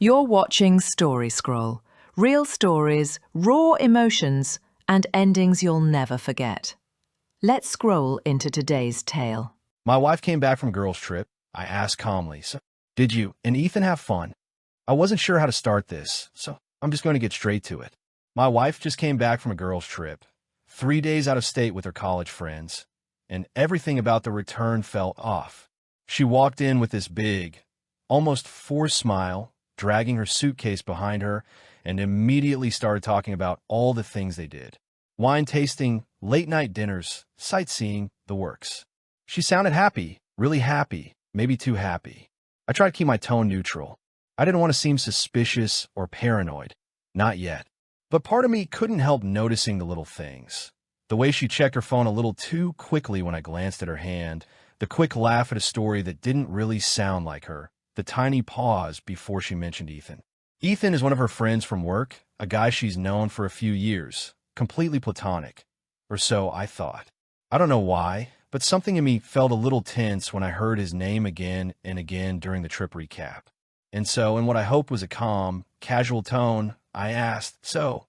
You're watching Story Scroll. Real stories, raw emotions, and endings you'll never forget. Let's scroll into today's tale. My wife came back from girls' trip. I asked calmly, "So, did you and Ethan have fun?" I wasn't sure how to start this, so I'm just going to get straight to it. My wife just came back from a girls' trip, 3 days out of state with her college friends, and everything about the return felt off. She walked in with this big, almost forced smile, dragging her suitcase behind her, and immediately started talking about all the things they did. Wine tasting, late-night dinners, sightseeing, the works. She sounded happy, really happy, maybe too happy. I tried to keep my tone neutral. I didn't want to seem suspicious or paranoid. Not yet. But part of me couldn't help noticing the little things. The way she checked her phone a little too quickly when I glanced at her hand, the quick laugh at a story that didn't really sound like her, the tiny pause before she mentioned Ethan. Ethan is one of her friends from work, a guy she's known for a few years, completely platonic. Or so I thought. I don't know why, but something in me felt a little tense when I heard his name again and again during the trip recap. And so, in what I hoped was a calm, casual tone, I asked, "So,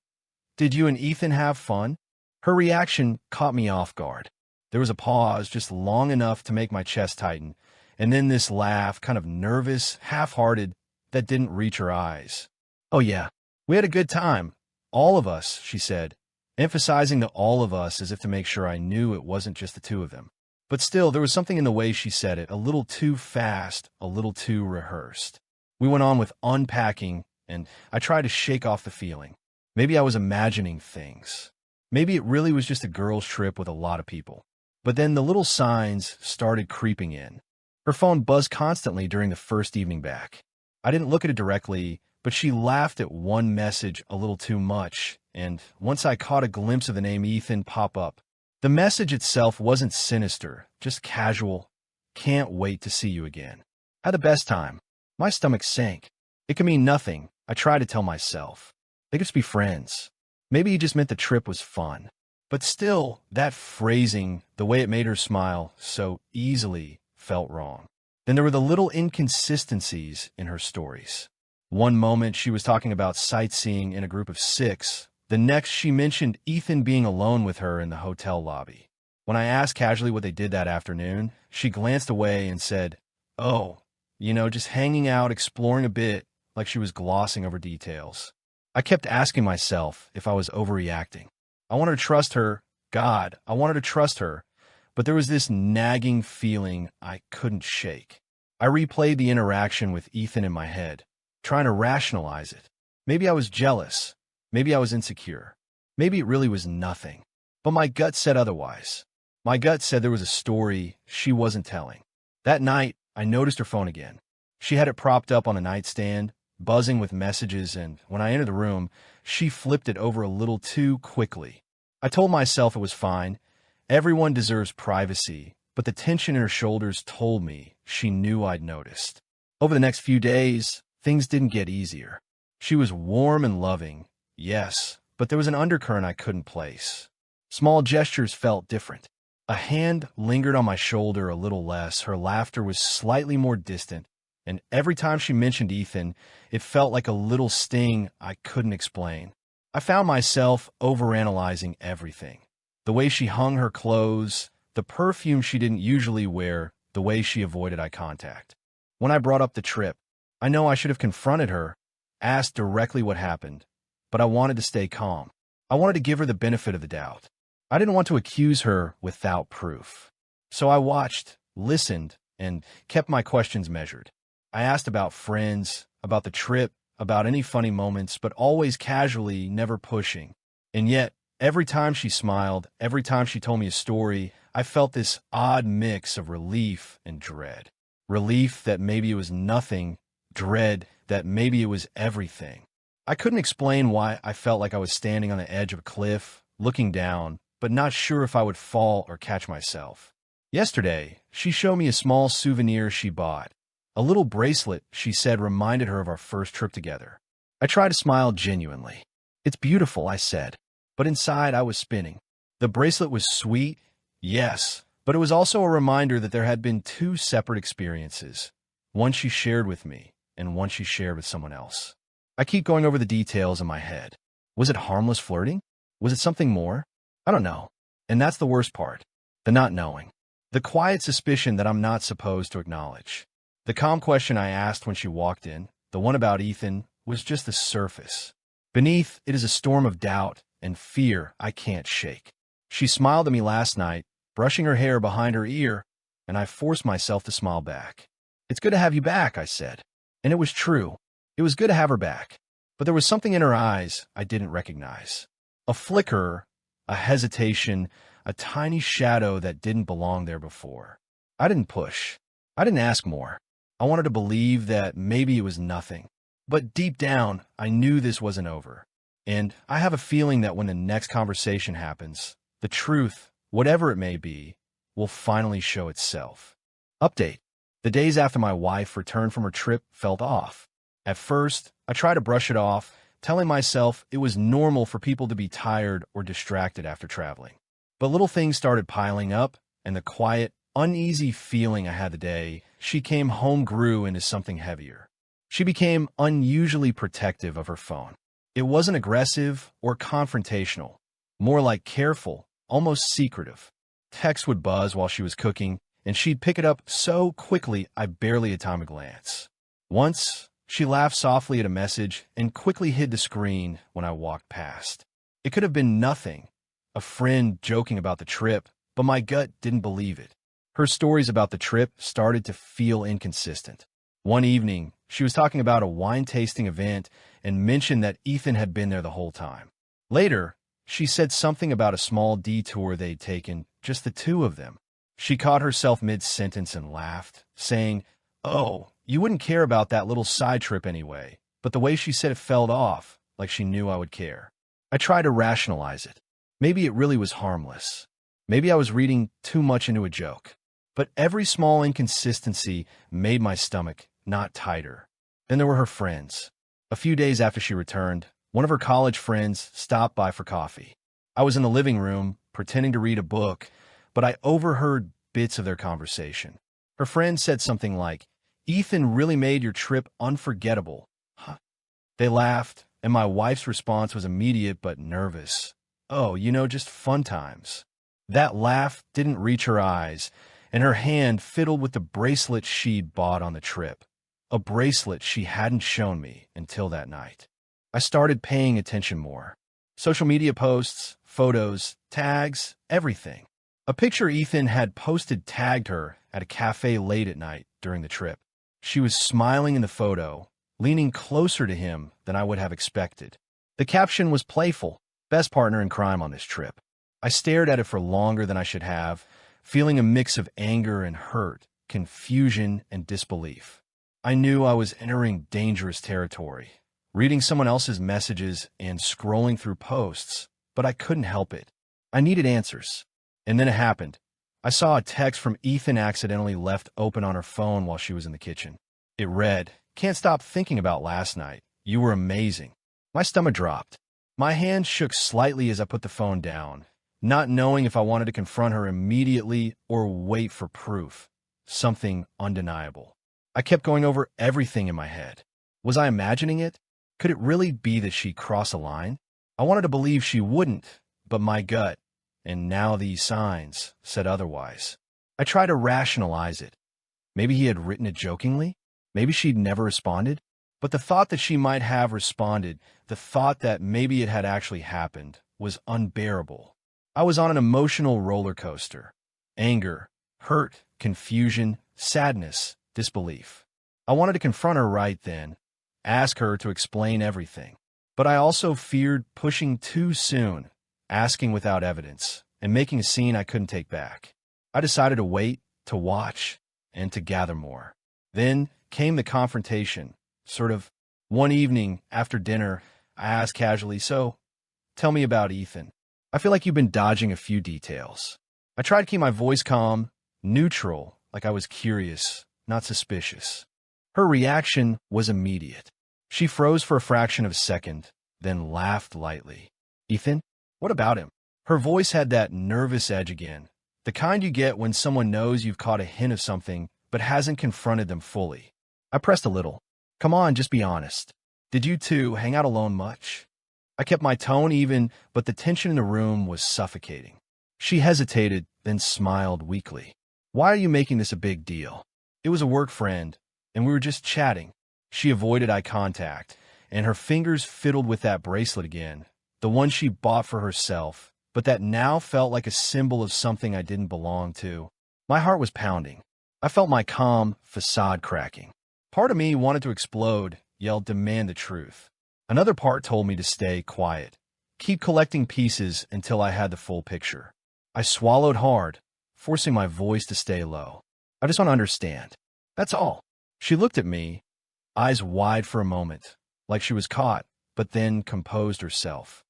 did you and Ethan have fun?" Her reaction caught me off guard. There was a pause just long enough to make my chest tighten, and then this laugh, kind of nervous, half-hearted, that didn't reach her eyes. "Oh yeah, we had a good time. All of us," she said, emphasizing the all of us as if to make sure I knew it wasn't just the two of them. But still, there was something in the way she said it, a little too fast, a little too rehearsed. We went on with unpacking, and I tried to shake off the feeling. Maybe I was imagining things. Maybe it really was just a girls' trip with a lot of people. But then the little signs started creeping in. Her phone buzzed constantly during the first evening back. I didn't look at it directly, but she laughed at one message a little too much, and once I caught a glimpse of the name Ethan pop up. The message itself wasn't sinister, just casual. "Can't wait to see you again. Had the best time." My stomach sank. It could mean nothing, I tried to tell myself. They could just be friends. Maybe he just meant the trip was fun. But still, that phrasing, the way it made her smile so easily, felt wrong. Then there were the little inconsistencies in her stories. One moment she was talking about sightseeing in a group of 6. The next she mentioned Ethan being alone with her in the hotel lobby. When I asked casually what they did that afternoon, she glanced away and said, "Oh, just hanging out, exploring a bit," like she was glossing over details. I kept asking myself if I was overreacting. I wanted to trust her. God, I wanted to trust her. But there was this nagging feeling I couldn't shake. I replayed the interaction with Ethan in my head, trying to rationalize it. Maybe I was jealous. Maybe I was insecure. Maybe it really was nothing. But my gut said otherwise. My gut said there was a story she wasn't telling. That night, I noticed her phone again. She had it propped up on a nightstand, buzzing with messages, and when I entered the room, she flipped it over a little too quickly. I told myself it was fine. Everyone deserves privacy, but the tension in her shoulders told me she knew I'd noticed. Over the next few days, things didn't get easier. She was warm and loving, yes, but there was an undercurrent I couldn't place. Small gestures felt different. A hand lingered on my shoulder a little less, her laughter was slightly more distant, and every time she mentioned Ethan, it felt like a little sting I couldn't explain. I found myself overanalyzing everything. The way she hung her clothes, the perfume she didn't usually wear, the way she avoided eye contact. When I brought up the trip, I know I should have confronted her, asked directly what happened, but I wanted to stay calm. I wanted to give her the benefit of the doubt. I didn't want to accuse her without proof. So I watched, listened, and kept my questions measured. I asked about friends, about the trip, about any funny moments, but always casually, never pushing. And yet, every time she smiled, every time she told me a story, I felt this odd mix of relief and dread. Relief that maybe it was nothing, dread that maybe it was everything. I couldn't explain why I felt like I was standing on the edge of a cliff, looking down, but not sure if I would fall or catch myself. Yesterday, she showed me a small souvenir she bought. A little bracelet, she said, reminded her of our first trip together. I tried to smile genuinely. "It's beautiful," I said, but inside I was spinning. The bracelet was sweet, yes, but it was also a reminder that there had been 2 separate experiences. One she shared with me, and one she shared with someone else. I keep going over the details in my head. Was it harmless flirting? Was it something more? I don't know. And that's the worst part. The not knowing. The quiet suspicion that I'm not supposed to acknowledge. The calm question I asked when she walked in, the one about Ethan, was just the surface. Beneath it is a storm of doubt and fear I can't shake. She smiled at me last night, brushing her hair behind her ear, and I forced myself to smile back. "It's good to have you back," I said. And it was true. It was good to have her back. But there was something in her eyes I didn't recognize. A flicker, a hesitation, a tiny shadow that didn't belong there before. I didn't push. I didn't ask more. I wanted to believe that maybe it was nothing. But deep down, I knew this wasn't over. And I have a feeling that when the next conversation happens, the truth, whatever it may be, will finally show itself. Update. The days after my wife returned from her trip felt off. At first, I tried to brush it off, telling myself it was normal for people to be tired or distracted after traveling. But little things started piling up, and the quiet, uneasy feeling I had the day she came home grew into something heavier. She became unusually protective of her phone. It wasn't aggressive or confrontational, more like careful, almost secretive. Texts would buzz while she was cooking, and she'd pick it up so quickly I barely had time to glance. Once, she laughed softly at a message and quickly hid the screen when I walked past. It could have been nothing, a friend joking about the trip, but my gut didn't believe it. Her stories about the trip started to feel inconsistent. One evening, she was talking about a wine tasting event and mentioned that Ethan had been there the whole time. Later, she said something about a small detour they'd taken, just the two of them. She caught herself mid-sentence and laughed, saying, "Oh, you wouldn't care about that little side trip anyway," but the way she said it felt off, like she knew I would care. I tried to rationalize it. Maybe it really was harmless. Maybe I was reading too much into a joke. But every small inconsistency made my stomach knot tighter. Then there were her friends. A few days after she returned, one of her college friends stopped by for coffee. I was in the living room, pretending to read a book, but I overheard bits of their conversation. Her friend said something like, "Ethan really made your trip unforgettable." Huh. They laughed, and my wife's response was immediate but nervous. "Oh, just fun times." That laugh didn't reach her eyes, and her hand fiddled with the bracelet she'd bought on the trip. A bracelet she hadn't shown me until that night. I started paying attention more. Social media posts, photos, tags, everything. A picture Ethan had posted tagged her at a cafe late at night during the trip. She was smiling in the photo, leaning closer to him than I would have expected. The caption was playful, "Best partner in crime on this trip." I stared at it for longer than I should have, feeling a mix of anger and hurt, confusion and disbelief. I knew I was entering dangerous territory, reading someone else's messages and scrolling through posts, but I couldn't help it. I needed answers. And then it happened. I saw a text from Ethan accidentally left open on her phone while she was in the kitchen. It read, "Can't stop thinking about last night. You were amazing." My stomach dropped. My hand shook slightly as I put the phone down, not knowing if I wanted to confront her immediately or wait for proof, something undeniable. I kept going over everything in my head. Was I imagining it? Could it really be that she crossed a line? I wanted to believe she wouldn't, but my gut, and now these signs, said otherwise. I tried to rationalize it. Maybe he had written it jokingly? Maybe she'd never responded? But the thought that she might have responded, the thought that maybe it had actually happened, was unbearable. I was on an emotional roller coaster. Anger, hurt, confusion, sadness, disbelief. I wanted to confront her right then, ask her to explain everything. But I also feared pushing too soon, asking without evidence, and making a scene I couldn't take back. I decided to wait, to watch, and to gather more. Then came the confrontation. Sort of one evening after dinner, I asked casually, "So, tell me about Ethan. I feel like you've been dodging a few details." I tried to keep my voice calm, neutral, like I was curious, not suspicious. Her reaction was immediate. She froze for a fraction of a second, then laughed lightly. "Ethan? What about him?" Her voice had that nervous edge again, the kind you get when someone knows you've caught a hint of something but hasn't confronted them fully. I pressed a little. Come on, just be honest. Did you two hang out alone much? I kept my tone even, but the tension in the room was suffocating. She hesitated, then smiled weakly. Why are you making this a big deal? It was a work friend, and we were just chatting. She avoided eye contact, and her fingers fiddled with that bracelet again, the one she bought for herself, but that now felt like a symbol of something I didn't belong to. My heart was pounding. I felt my calm facade cracking. Part of me wanted to explode, yell, "Demand the truth." Another part told me to stay quiet, keep collecting pieces until I had the full picture. I swallowed hard, forcing my voice to stay low. I just want to understand. That's all. She looked at me, eyes wide for a moment, like she was caught, but then composed herself.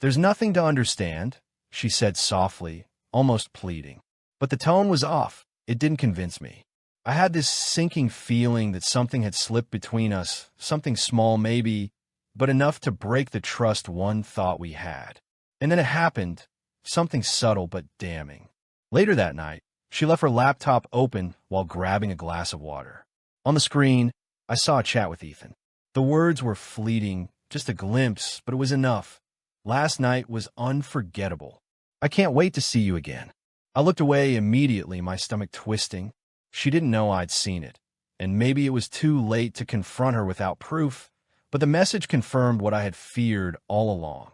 "There's nothing to understand," she said softly, almost pleading. But the tone was off. It didn't convince me. I had this sinking feeling that something had slipped between us, something small maybe, but enough to break the trust one thought we had. And then it happened, something subtle but damning. Later that night, she left her laptop open while grabbing a glass of water. On the screen, I saw a chat with Ethan. The words were fleeting, just a glimpse, but it was enough. "Last night was unforgettable. I can't wait to see you again." I looked away immediately, my stomach twisting. She didn't know I'd seen it, and maybe it was too late to confront her without proof, but the message confirmed what I had feared all along.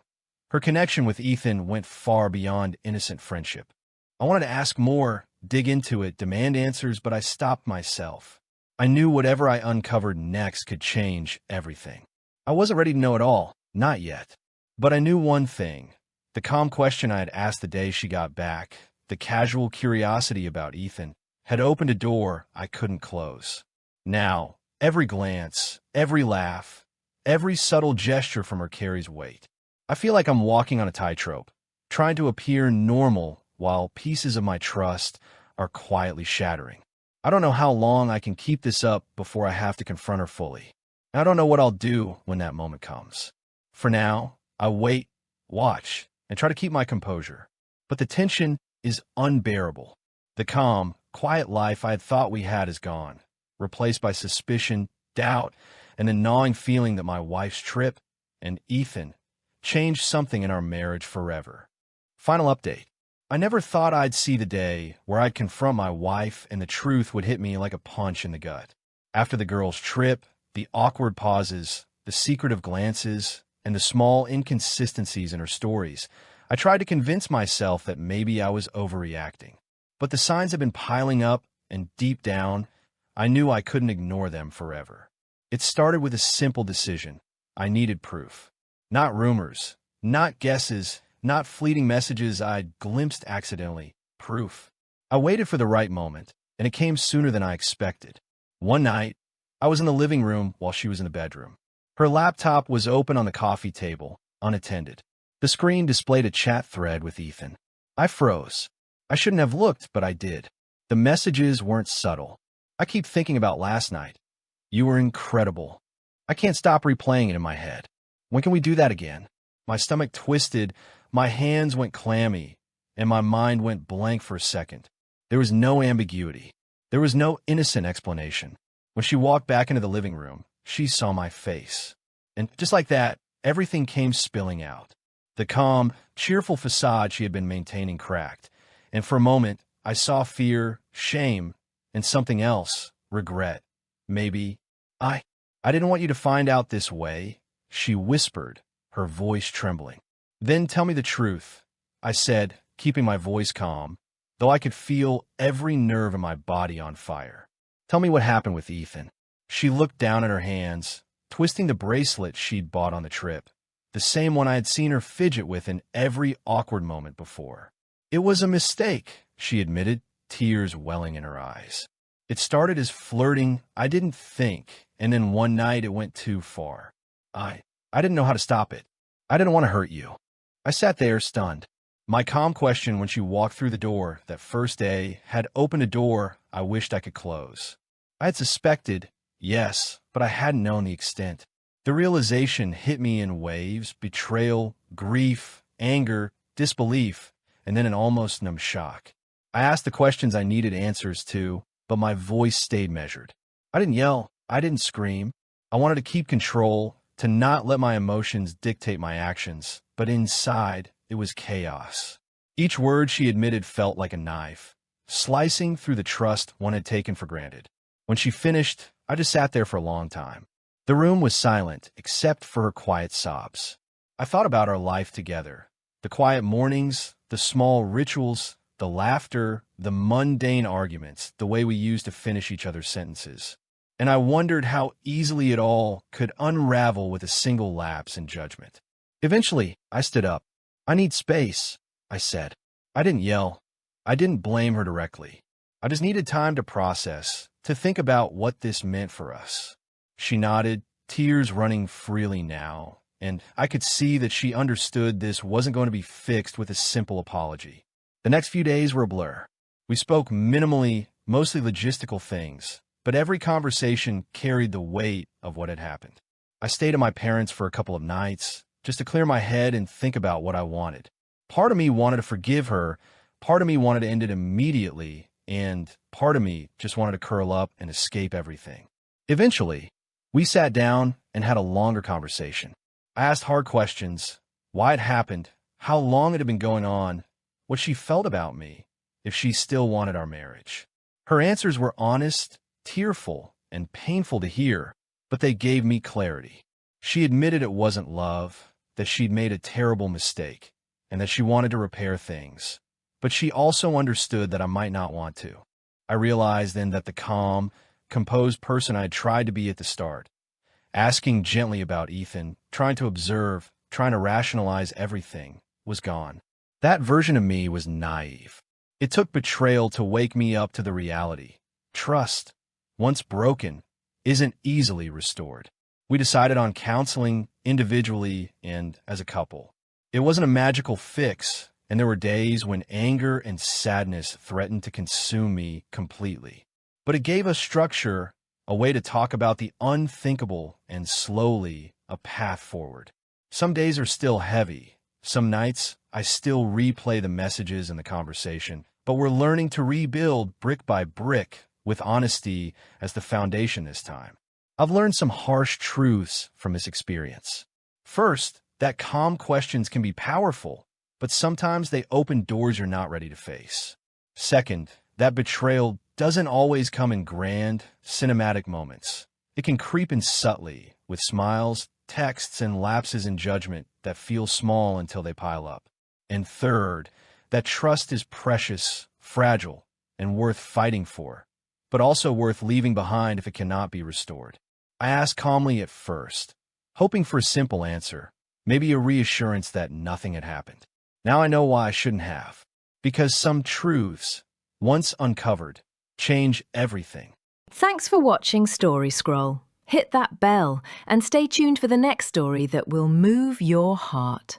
Her connection with Ethan went far beyond innocent friendship. I wanted to ask more, dig into it, demand answers, but I stopped myself. I knew whatever I uncovered next could change everything. I wasn't ready to know it all, not yet. But I knew one thing. The calm question I had asked the day she got back, the casual curiosity about Ethan, had opened a door I couldn't close. Now, every glance, every laugh, every subtle gesture from her carries weight. I feel like I'm walking on a tightrope, trying to appear normal while pieces of my trust are quietly shattering. I don't know how long I can keep this up before I have to confront her fully. I don't know what I'll do when that moment comes. For now, I wait, watch, and try to keep my composure. But the tension is unbearable. The calm, quiet life I had thought we had is gone, replaced by suspicion, doubt, and a gnawing feeling that my wife's trip and Ethan changed something in our marriage forever. Final update. I never thought I'd see the day where I'd confront my wife and the truth would hit me like a punch in the gut. After the girls' trip, the awkward pauses, the secretive glances, and the small inconsistencies in her stories, I tried to convince myself that maybe I was overreacting. But the signs had been piling up, and deep down, I knew I couldn't ignore them forever. It started with a simple decision. I needed proof. Not rumors, not guesses, not fleeting messages I'd glimpsed accidentally. Proof. I waited for the right moment, and it came sooner than I expected. One night, I was in the living room while she was in the bedroom. Her laptop was open on the coffee table, unattended. The screen displayed a chat thread with Ethan. I froze. I shouldn't have looked, but I did. The messages weren't subtle. I keep thinking about last night. You were incredible. I can't stop replaying it in my head. When can we do that again? My stomach twisted, my hands went clammy, and my mind went blank for a second. There was no ambiguity. There was no innocent explanation. When she walked back into the living room, she saw my face. And just like that, everything came spilling out. The calm, cheerful facade she had been maintaining cracked. And for a moment, I saw fear, shame, and something else, regret. Maybe, I didn't want you to find out this way, she whispered, her voice trembling. Then tell me the truth, I said, keeping my voice calm, though I could feel every nerve in my body on fire. Tell me what happened with Ethan. She looked down at her hands, twisting the bracelet she'd bought on the trip, the same one I had seen her fidget with in every awkward moment before. It was a mistake, she admitted, tears welling in her eyes. It started as flirting, I didn't think, and then one night it went too far. I didn't know how to stop it. I didn't want to hurt you. I sat there, stunned. My calm question when she walked through the door that first day had opened a door I wished I could close. I had suspected, yes, but I hadn't known the extent. The realization hit me in waves: betrayal, grief, anger, disbelief, and then an almost numb shock. I asked the questions I needed answers to, but my voice stayed measured. I didn't yell. I didn't scream. I wanted to keep control, to not let my emotions dictate my actions, but inside, it was chaos. Each word she admitted felt like a knife, slicing through the trust one had taken for granted. When she finished, I just sat there for a long time. The room was silent, except for her quiet sobs. I thought about our life together, the quiet mornings, the small rituals, the laughter, the mundane arguments, the way we used to finish each other's sentences. And I wondered how easily it all could unravel with a single lapse in judgment. Eventually, I stood up. "I need space," I said. I didn't yell. I didn't blame her directly. I just needed time to process, to think about what this meant for us. She nodded, tears running freely now, and I could see that she understood this wasn't going to be fixed with a simple apology. The next few days were a blur. We spoke minimally, mostly logistical things, but every conversation carried the weight of what had happened. I stayed at my parents' for a couple of nights, just to clear my head and think about what I wanted. Part of me wanted to forgive her, part of me wanted to end it immediately, and part of me just wanted to curl up and escape everything. Eventually, we sat down and had a longer conversation. I asked hard questions: why it happened, how long it had been going on, what she felt about me, if she still wanted our marriage. Her answers were honest, tearful, and painful to hear, but they gave me clarity. She admitted it wasn't love, that she'd made a terrible mistake, and that she wanted to repair things. But she also understood that I might not want to. I realized then that the calm, composed person I had tried to be at the start, asking gently about Ethan, trying to observe, trying to rationalize everything, was gone. That version of me was naive. It took betrayal to wake me up to the reality. Trust, once broken, isn't easily restored. We decided on counseling individually and as a couple. It wasn't a magical fix, and there were days when anger and sadness threatened to consume me completely. But it gave us structure, a way to talk about the unthinkable, and slowly, a path forward. Some days are still heavy. Some nights, I still replay the messages and the conversation, but we're learning to rebuild brick by brick with honesty as the foundation this time. I've learned some harsh truths from this experience. First, that calm questions can be powerful, but sometimes they open doors you're not ready to face. Second, that betrayal doesn't always come in grand, cinematic moments. It can creep in subtly, with smiles, texts, and lapses in judgment that feel small until they pile up. And third, that trust is precious, fragile, and worth fighting for, but also worth leaving behind if it cannot be restored. I asked calmly at first, hoping for a simple answer, maybe a reassurance that nothing had happened. Now I know why I shouldn't have. Because some truths, once uncovered, change everything. Thanks for watching Story Scroll. Hit that bell and stay tuned for the next story that will move your heart.